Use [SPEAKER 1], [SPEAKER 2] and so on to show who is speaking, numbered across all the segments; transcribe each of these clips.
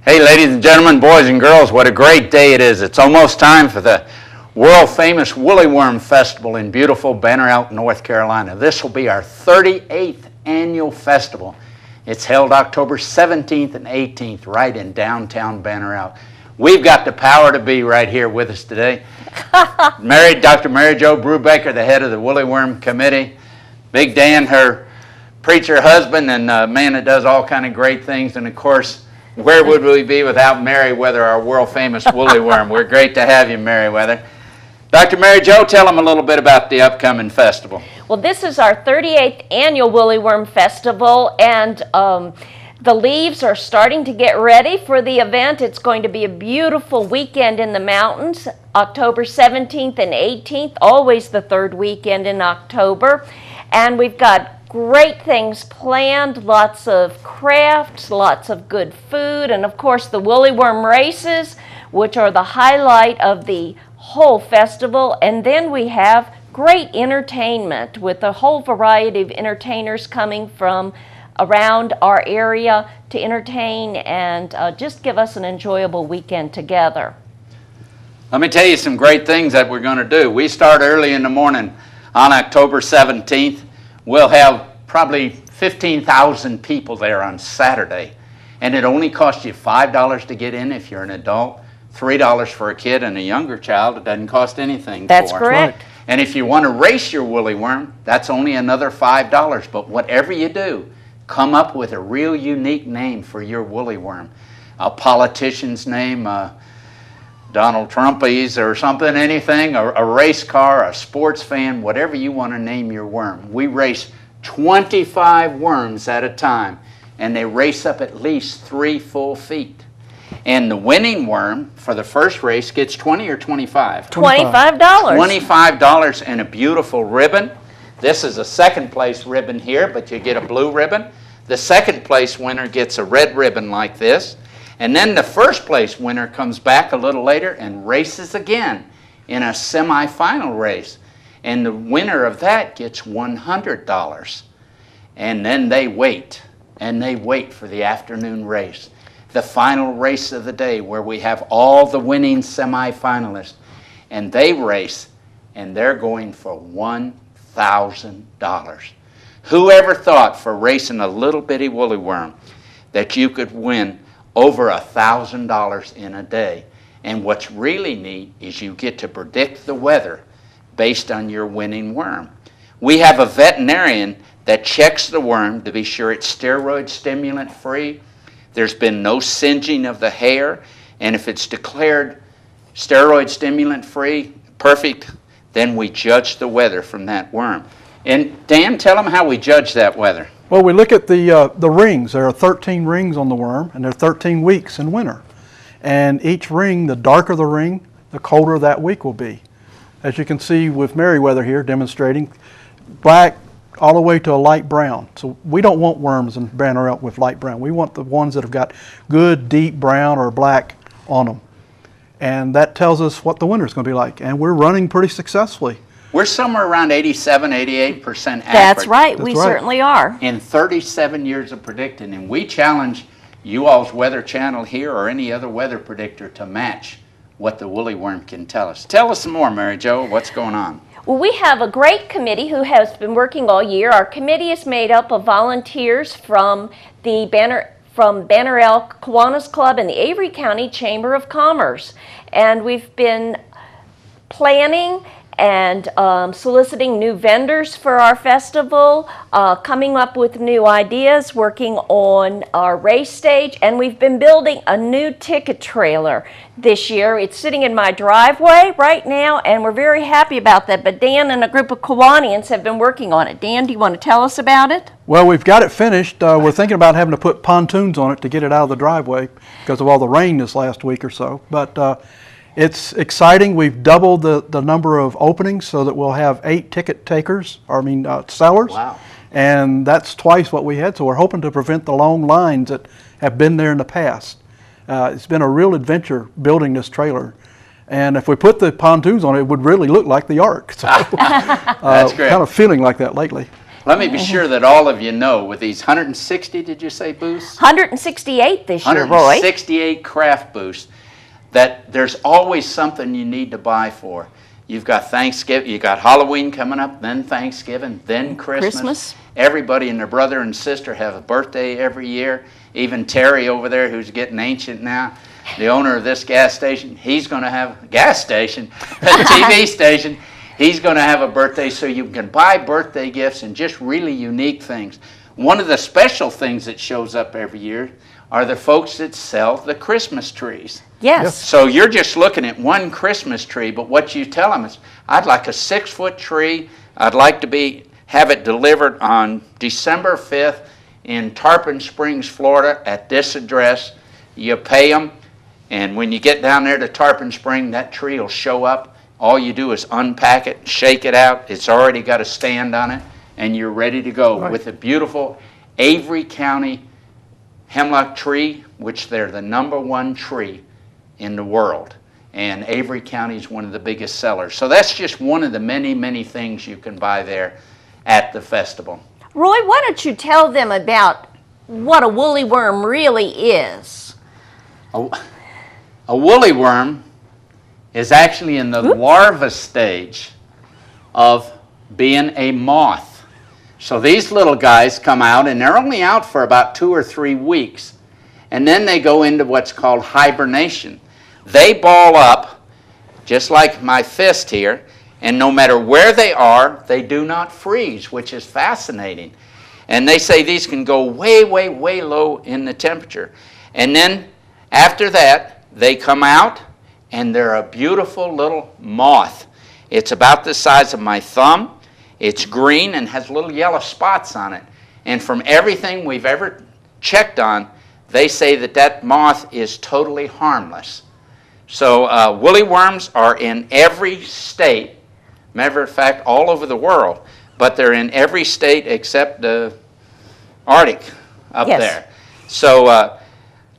[SPEAKER 1] Hey, ladies and gentlemen, boys and girls, what a great day it is. It's almost time for the world-famous Woolly Worm Festival in beautiful Banner Elk, North Carolina. This will be our 38th annual festival. It's held October 17th and 18th right in downtown Banner Elk. We've got the power to be right here with us today. Dr. Mary Jo Brubaker, the head of the Woolly Worm Committee. Big Dan, her preacher husband, and a man that does all kind of great things. And of course, where would we be without Merriweather, our world-famous woolly worm? We're great to have you, Merriweather. Dr. Mary Jo, tell them a little bit about the upcoming festival.
[SPEAKER 2] Well, this is our 38th annual Woolly Worm Festival, and the leaves are starting to get ready for the event. It's going to be a beautiful weekend in the mountains, October 17th and 18th, always the third weekend in October. And we've got great things planned, lots of crafts, lots of good food, and of course the Woolly Worm races, which are the highlight of the whole festival. And then we have great entertainment with a whole variety of entertainers coming from around our area to entertain and just give us an enjoyable weekend together.
[SPEAKER 1] Let me tell you some great things that we're going to do. We start early in the morning on October 17th. We'll have probably 15,000 people there on Saturday, and it only costs you $5 to get in if you're an adult, $3 for a kid, and a younger child, it doesn't cost anything.
[SPEAKER 2] That's correct.
[SPEAKER 1] Right. And if you want to race your woolly worm, that's only another $5. But whatever you do, come up with a real unique name for your woolly worm. A politician's name, Donald Trumpies or something, anything, a race car, a sports fan, whatever you want to name your worm. We race 25 worms at a time, and they race up at least 3 full feet. And the winning worm for the first race gets 20 or 25?
[SPEAKER 2] $25.
[SPEAKER 1] $25 and a beautiful ribbon. This is a second place ribbon here, but you get a blue ribbon. The second place winner gets a red ribbon like this. And then the first place winner comes back a little later and races again in a semifinal race. And the winner of that gets $100. And then they wait, and they wait for the afternoon race, the final race of the day where we have all the winning semifinalists. And they race, and they're going for $1,000. Whoever thought for racing a little bitty woolly worm that you could win over $1,000 in a day? And what's really neat is you get to predict the weather based on your winning worm. We have a veterinarian that checks the worm to be sure it's steroid stimulant free. There's been no singeing of the hair, and if it's declared steroid stimulant free, perfect, then we judge the weather from that worm. And Dan, tell them how we judge that weather.
[SPEAKER 3] Well, we look at the rings. There are 13 rings on the worm, and there are 13 weeks in winter. And each ring, the darker the ring, the colder that week will be. As you can see with Merriweather here demonstrating, black all the way to a light brown. So we don't want worms in Banner Elk with light brown. We want the ones that have got good deep brown or black on them. And that tells us what the winter's going to be like. And we're running pretty successfully.
[SPEAKER 1] We're somewhere around 87, 88% accurate.
[SPEAKER 2] That's right. We certainly are.
[SPEAKER 1] In 37 years of predicting, and we challenge you all's Weather Channel here or any other weather predictor to match what the woolly worm can tell us. Tell us some more, Mary Jo. What's going on?
[SPEAKER 2] Well, we have a great committee who has been working all year. Our committee is made up of volunteers from Banner Elk Kiwanis Club and the Avery County Chamber of Commerce. And we've been planning and soliciting new vendors for our festival, coming up with new ideas, working on our race stage, and we've been building a new ticket trailer this year. It's sitting in my driveway right now, and we're very happy about that. But Dan and a group of Kiwanians have been working on it. Dan, do you want to tell us about it?
[SPEAKER 3] Well, we've got it finished. We're thinking about having to put pontoons on it to get it out of the driveway because of all the rain this last week or so. But it's exciting. We've doubled the number of openings so that we'll have 8 ticket takers, sellers.
[SPEAKER 1] Wow.
[SPEAKER 3] And that's twice what we had, so we're hoping to prevent the long lines that have been there in the past. It's been a real adventure building this trailer. And if we put the pontoons on it, it would really look like the Ark. So,
[SPEAKER 1] That's great.
[SPEAKER 3] Kind of feeling like that lately.
[SPEAKER 1] Let me be sure that all of you know, with these 160, did you say, booths?
[SPEAKER 2] 168 this year, Roy.
[SPEAKER 1] 168 craft booths, that there's always something you need to buy for. You've got Thanksgiving, you got Halloween coming up, then Thanksgiving, then Christmas. Everybody and their brother and sister have a birthday every year. Even Terry over there, who's getting ancient now, the owner of this gas station, he's going to have a gas station, a TV station. He's going to have a birthday, so you can buy birthday gifts and just really unique things. One of the special things that shows up every year are the folks that sell the Christmas trees.
[SPEAKER 2] Yes.
[SPEAKER 1] So you're just looking at one Christmas tree, but what you tell them is, I'd like a 6-foot tree. I'd like to have it delivered on December 5th in Tarpon Springs, Florida, at this address. You pay them, and when you get down there to Tarpon Spring, that tree will show up. All you do is unpack it, shake it out. It's already got a stand on it, and you're ready to go with a beautiful Avery County hemlock tree, which they're the #1 tree in the world. And Avery County is one of the biggest sellers. So that's just one of the many, many things you can buy there at the festival.
[SPEAKER 2] Roy, why don't you tell them about what a woolly worm really is?
[SPEAKER 1] A woolly worm is actually in the larva stage of being a moth. So these little guys come out, and they're only out for about 2 or 3 weeks. And then they go into what's called hibernation. They ball up, just like my fist here, and no matter where they are, they do not freeze, which is fascinating. And they say these can go way, way, way low in the temperature. And then after that, they come out, and they're a beautiful little moth. It's about the size of my thumb. It's green and has little yellow spots on it. And from everything we've ever checked on, they say that that moth is totally harmless. So woolly worms are in every state, matter of fact, all over the world, but they're in every state except the Arctic up there. So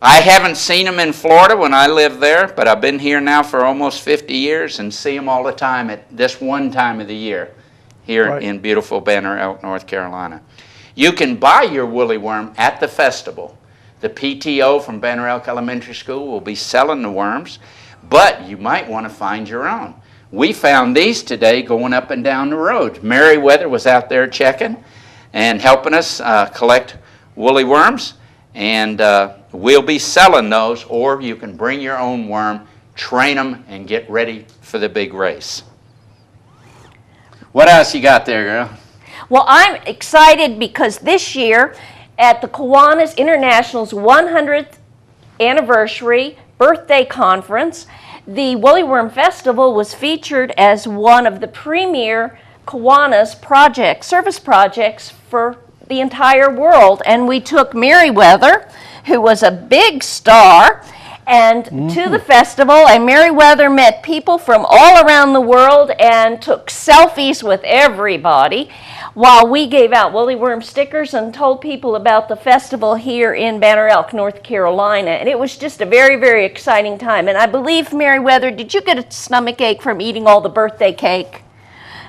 [SPEAKER 1] I haven't seen them in Florida when I lived there, but I've been here now for almost 50 years and see them all the time at this one time of the year here in beautiful Banner Elk, North Carolina. You can buy your woolly worm at the festival. The PTO from Banner Elk Elementary School will be selling the worms, but you might want to find your own. We found these today going up and down the road. Meriwether was out there checking and helping us collect woolly worms, and we'll be selling those, or you can bring your own worm, train them, and get ready for the big race. What else you got there, girl?
[SPEAKER 2] Well, I'm excited because this year at the Kiwanis International's 100th anniversary birthday conference, the Woolly Worm Festival was featured as one of the premier Kiwanis service projects for the entire world. And we took Meriwether, who was a big star, and to the festival, and Meriwether met people from all around the world and took selfies with everybody while we gave out woolly worm stickers and told people about the festival here in Banner Elk, North Carolina. And it was just a very, very exciting time. And I believe, Meriwether, did you get a stomach ache from eating all the birthday cake?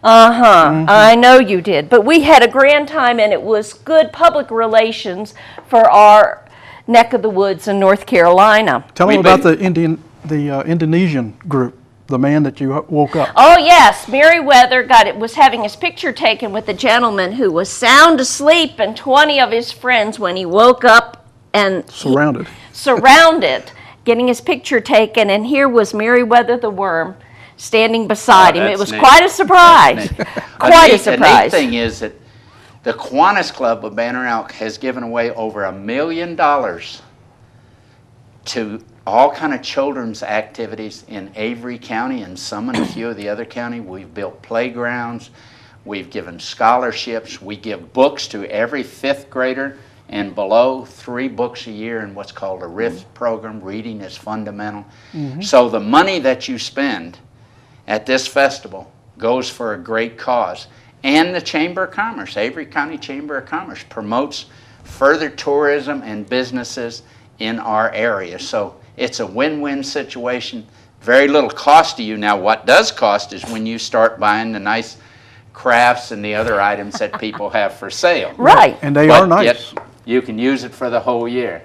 [SPEAKER 2] I know you did. But we had a grand time, and it was good public relations for our neck of the woods in North Carolina.
[SPEAKER 3] Tell them about the Indonesian group, the man that you woke up.
[SPEAKER 2] Oh yes, Meriwether was having his picture taken with a gentleman who was sound asleep, and 20 of his friends when he woke up and surrounded, getting his picture taken, and here was Meriwether the worm standing beside him. It was quite a surprise. Quite a surprise.
[SPEAKER 1] The neat thing is that the Kiwanis Club of Banner Elk has given away over $1 million to all kind of children's activities in Avery County and some in a few of the other counties. We've built playgrounds. We've given scholarships. We give books to every 5th grader and below, 3 books a year in what's called a RIF program. Reading is fundamental. So the money that you spend at this festival goes for a great cause. And the Chamber of Commerce, Avery County Chamber of Commerce, promotes further tourism and businesses in our area. So it's a win-win situation. Very little cost to you. Now, what does cost is when you start buying the nice crafts and the other items that people have for sale.
[SPEAKER 2] Right.
[SPEAKER 3] And they
[SPEAKER 1] But
[SPEAKER 3] are nice.
[SPEAKER 1] yet you can use it for the whole year.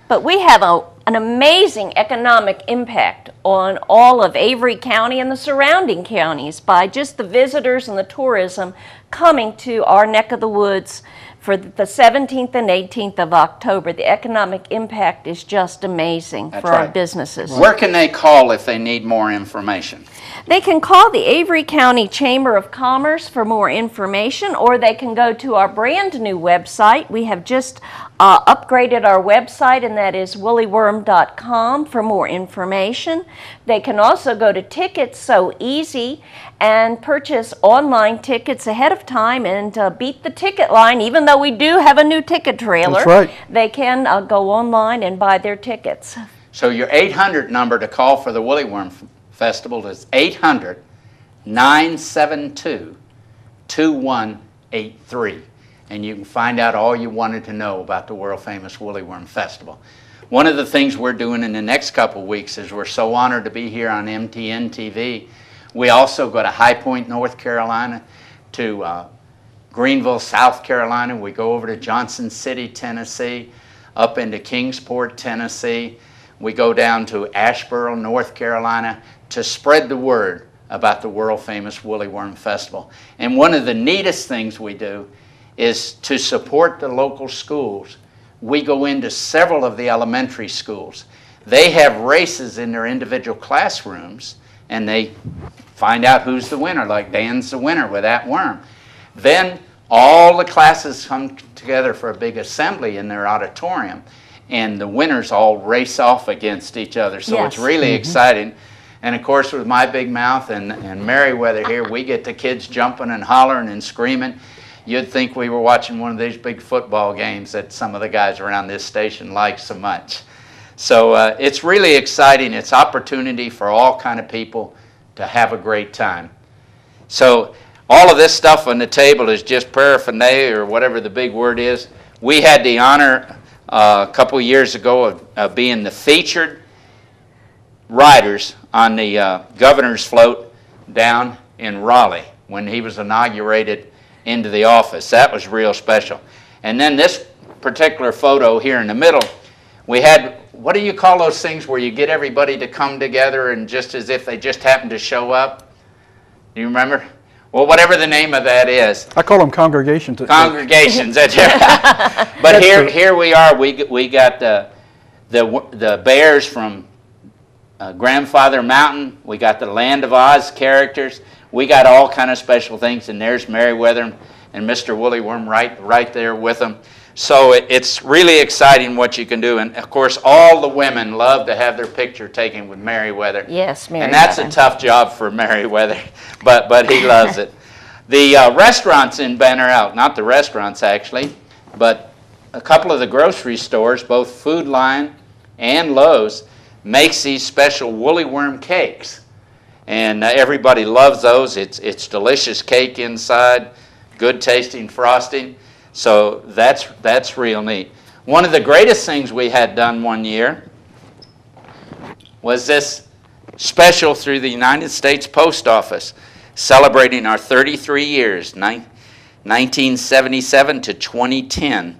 [SPEAKER 2] But we have an amazing economic impact on all of Avery County and the surrounding counties by just the visitors and the tourism coming to our neck of the woods for the 17th and 18th of October. The economic impact is just amazing
[SPEAKER 1] That's
[SPEAKER 2] for our
[SPEAKER 1] right.
[SPEAKER 2] businesses.
[SPEAKER 1] Where can they call if they need more information?
[SPEAKER 2] They can call the Avery County Chamber of Commerce for more information, or they can go to our brand new website. We have just upgraded our website, and that is woollyworm.com for more information. They can also go to Tickets So Easy and purchase online tickets ahead of time and beat the ticket line. Even though we do have a new ticket trailer,
[SPEAKER 3] That's right.
[SPEAKER 2] they can go online and buy their tickets.
[SPEAKER 1] So your 800 number to call for the Woolly Worm Festival is 800-972-2183. And you can find out all you wanted to know about the world-famous Woolly Worm Festival. One of the things we're doing in the next couple weeks is we're so honored to be here on MTN TV. We also go to High Point, North Carolina, to Greenville, South Carolina. We go over to Johnson City, Tennessee, up into Kingsport, Tennessee. We go down to Asheboro, North Carolina, to spread the word about the world-famous Woolly Worm Festival. And one of the neatest things we do is to support the local schools. We go into several of the elementary schools. They have races in their individual classrooms, and they find out who's the winner, like Dan's the winner with that worm. Then all the classes come together for a big assembly in their auditorium, and the winners all race off against each other. So
[SPEAKER 2] Yes.
[SPEAKER 1] it's really exciting. And of course, with my big mouth and Meriwether here, we get the kids jumping and hollering and screaming. You'd think we were watching one of these big football games that some of the guys around this station like so much. So it's really exciting. It's opportunity for all kind of people to have a great time. So all of this stuff on the table is just paraphernalia, or whatever the big word is. We had the honor a couple years ago of being the featured riders on the governor's float down in Raleigh when he was inaugurated into the office. That was real special. And then this particular photo here in the middle, we had, what do you call those things where you get everybody to come together and just as if they just happened to show up? Do you remember? Well, whatever the name of that is.
[SPEAKER 3] I call them congregations.
[SPEAKER 1] Congregations. But
[SPEAKER 3] That's true.
[SPEAKER 1] here we are. We got the bears from Grandfather Mountain. We got the Land of Oz characters. We got all kind of special things, and there's Meriwether and Mr. Woolly Worm right there with them. So it's really exciting what you can do. And of course, all the women love to have their picture taken with Meriwether.
[SPEAKER 2] Yes, Meriwether.
[SPEAKER 1] And that's a tough job for Meriwether, but he loves it. The restaurants in Banner Out, not the restaurants actually, but a couple of the grocery stores, both Food Lion and Lowe's, makes these special Woolly Worm cakes. And everybody loves those. It's delicious cake inside, good tasting frosting. So that's real neat. One of the greatest things we had done one year was this special through the United States Post Office, celebrating our 33 years, 1977 to 2010.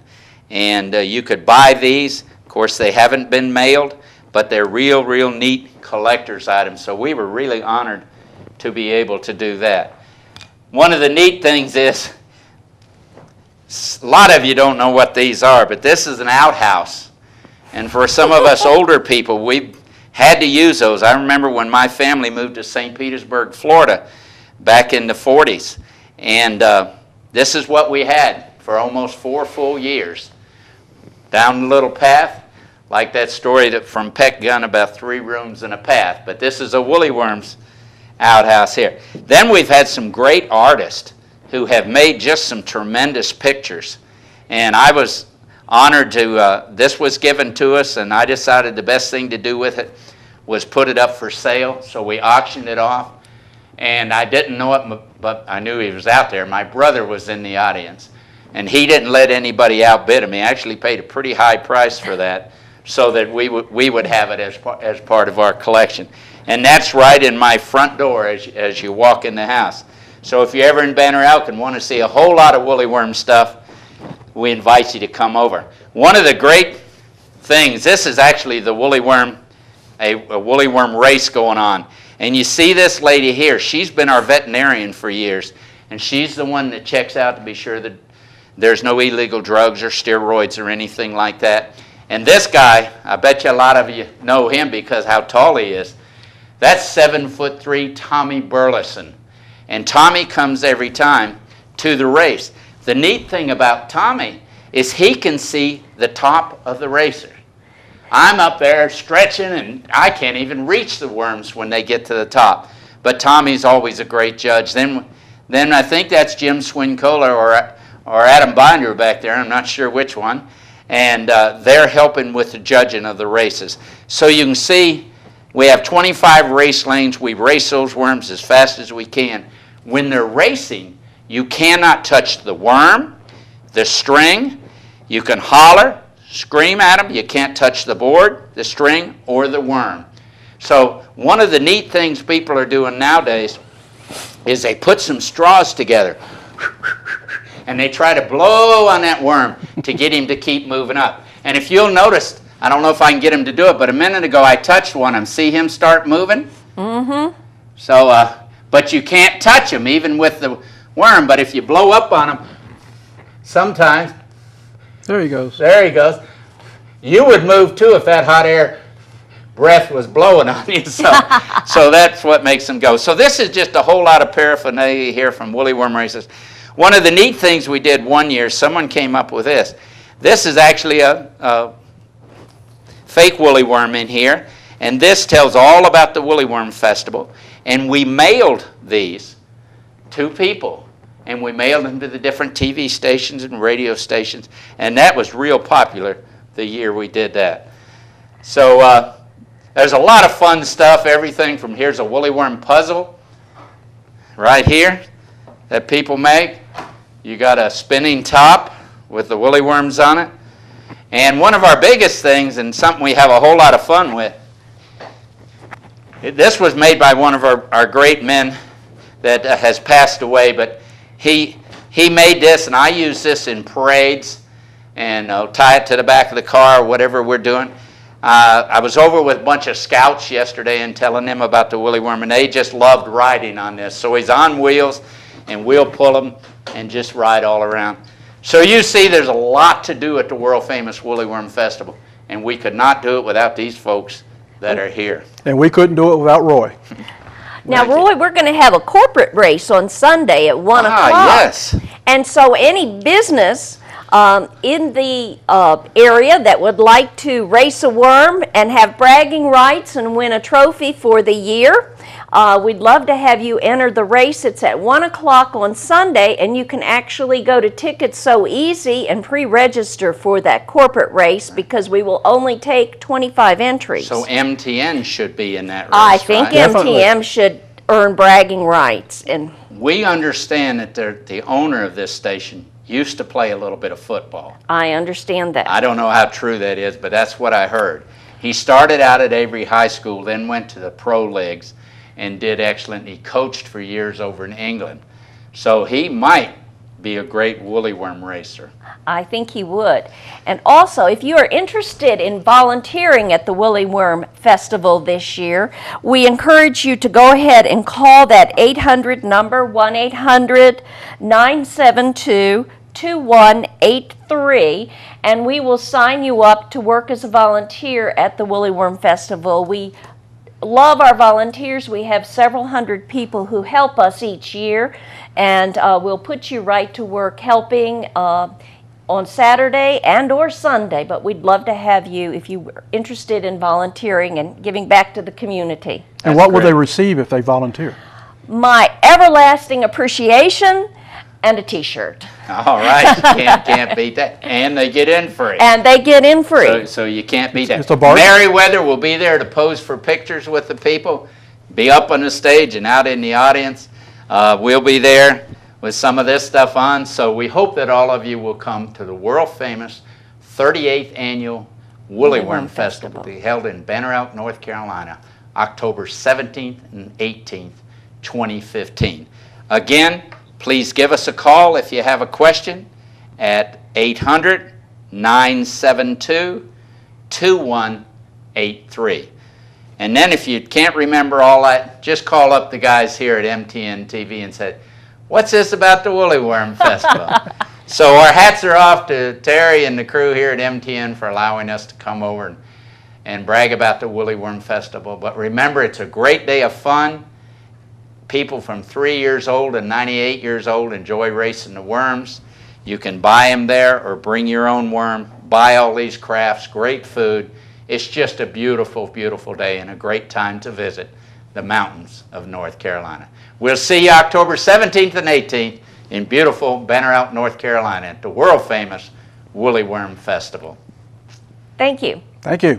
[SPEAKER 1] And you could buy these. Of course, they haven't been mailed, but they're real neat collector's items. So we were really honored to be able to do that. One of the neat things is, a lot of you don't know what these are, but this is an outhouse. And for some of us older people, we had to use those. I remember when my family moved to St. Petersburg, Florida, back in the 40s. And this is what we had for almost 4 full years. Down the little path, like that story from Peck Gun about 3 rooms and a path. But this is a Woolly Worms outhouse here. Then we've had some great artists who have made just some tremendous pictures. And I was honored to, this was given to us, and I decided the best thing to do with it was put it up for sale. So we auctioned it off. And I didn't know it, but I knew he was out there. My brother was in the audience. And he didn't let anybody outbid him. He actually paid a pretty high price for that so that we would have it as part of our collection. And that's right in my front door as you walk in the house. So if you're ever in Banner Elk and want to see a whole lot of woolly worm stuff, we invite you to come over. One of the great things, this is actually the woolly worm, a woolly worm race going on. And you see this lady here, she's been our veterinarian for years, and she's the one that checks out to be sure that there's no illegal drugs or steroids or anything like that. And this guy, I bet you a lot of you know him because how tall he is. That's 7'3" Tommy Burleson. And Tommy comes every time to the race. The neat thing about Tommy is he can see the top of the racer. I'm up there stretching and I can't even reach the worms when they get to the top. But Tommy's always a great judge. Then I think that's Jim Swincola or Adam Binder back there. I'm not sure which one. And they're helping with the judging of the races. So you can see we have 25 race lanes. We race those worms as fast as we can. When they're racing, you cannot touch the worm, the string. You can holler, scream at them. You can't touch the board, the string, or the worm. So one of the neat things people are doing nowadays is they put some straws together and they try to blow on that worm to get him to keep moving up. And if you'll notice, I don't know if I can get him to do it, but a minute ago I touched one of them. See him start moving? Mm-hmm. So, but you can't touch him even with the worm. But if you blow up on him, sometimes,
[SPEAKER 3] There he goes.
[SPEAKER 1] there he goes. You would move too if that hot air breath was blowing on you. So that's what makes them go. So this is just a whole lot of paraphernalia here from woolly worm races. One of the neat things we did one year, someone came up with this. This is actually a fake woolly worm in here, and this tells all about the Woolly Worm Festival. And we mailed these to people, and we mailed them to the different TV stations and radio stations, and that was real popular the year we did that. So there's a lot of fun stuff, everything from here's a woolly worm puzzle right here that people make. You got a spinning top with the woolly worms on it. And one of our biggest things, and something we have a whole lot of fun with, this was made by one of our great men that has passed away, but he made this, and I use this in parades, and I'll tie it to the back of the car or whatever we're doing. I was over with a bunch of scouts yesterday and telling them about the woolly worm, and they just loved riding on this. So he's on wheels, and we'll pull him and just ride all around. So you see there's a lot to do at the world-famous Woolly Worm Festival, and we could not do it without these folks that are here.
[SPEAKER 3] And we couldn't do it without Roy.
[SPEAKER 2] Now,
[SPEAKER 1] Right.
[SPEAKER 2] Roy, we're going to have a corporate race on Sunday at 1 o'clock.
[SPEAKER 1] Yes.
[SPEAKER 2] And so any business in the area that would like to race a worm and have bragging rights and win a trophy for the year, we'd love to have you enter the race. It's at 1 o'clock on Sunday, and you can actually go to Tickets So Easy and pre-register for that corporate race because we will only take 25 entries.
[SPEAKER 1] So MTN should be in that race,
[SPEAKER 2] I think
[SPEAKER 1] right?
[SPEAKER 3] Definitely.
[SPEAKER 2] MTM should earn bragging rights. And
[SPEAKER 1] We understand that the owner of this station used to play a little bit of football.
[SPEAKER 2] I understand that.
[SPEAKER 1] I don't know how true that is, but that's what I heard. He started out at Avery High School, then went to the pro leagues and did excellent. He coached for years over in England. So he might be a great woolly worm racer.
[SPEAKER 2] I think he would. And also, if you are interested in volunteering at the Woolly Worm Festival this year, we encourage you to go ahead and call that 800 number, 1-800-972-2183, and we will sign you up to work as a volunteer at the Woolly Worm Festival. We love our volunteers. We have several hundred people who help us each year, and we'll put you right to work helping on Saturday and or Sunday, but we'd love to have you if you were interested in volunteering and giving back to the community.
[SPEAKER 3] And what will they receive if they volunteer?
[SPEAKER 2] My everlasting appreciation and a t-shirt.
[SPEAKER 1] All right, you can't beat that. And they get in free.
[SPEAKER 2] And they get in free.
[SPEAKER 1] So you can't beat that.
[SPEAKER 3] It's a bargain.
[SPEAKER 1] Merriweather will be there to pose for pictures with the people, be up on the stage and out in the audience. We'll be there with some of this stuff on. So we hope that all of you will come to the world-famous 38th Annual Woolly Worm Festival, to be held in Banner Elk, North Carolina, October 17th and 18th, 2015. Again, please give us a call if you have a question at 800-972-2183. And then if you can't remember all that, just call up the guys here at MTN TV and say, what's this about the Woolly Worm Festival? So our hats are off to Terry and the crew here at MTN for allowing us to come over and brag about the Woolly Worm Festival. But remember, it's a great day of fun. People from 3 years old and 98 years old enjoy racing the worms. You can buy them there or bring your own worm, buy all these crafts, great food. It's just a beautiful, beautiful day and a great time to visit the mountains of North Carolina. We'll see you October 17th and 18th in beautiful Banner Elk, North Carolina at the world famous Woolly Worm Festival.
[SPEAKER 2] Thank you.
[SPEAKER 3] Thank you.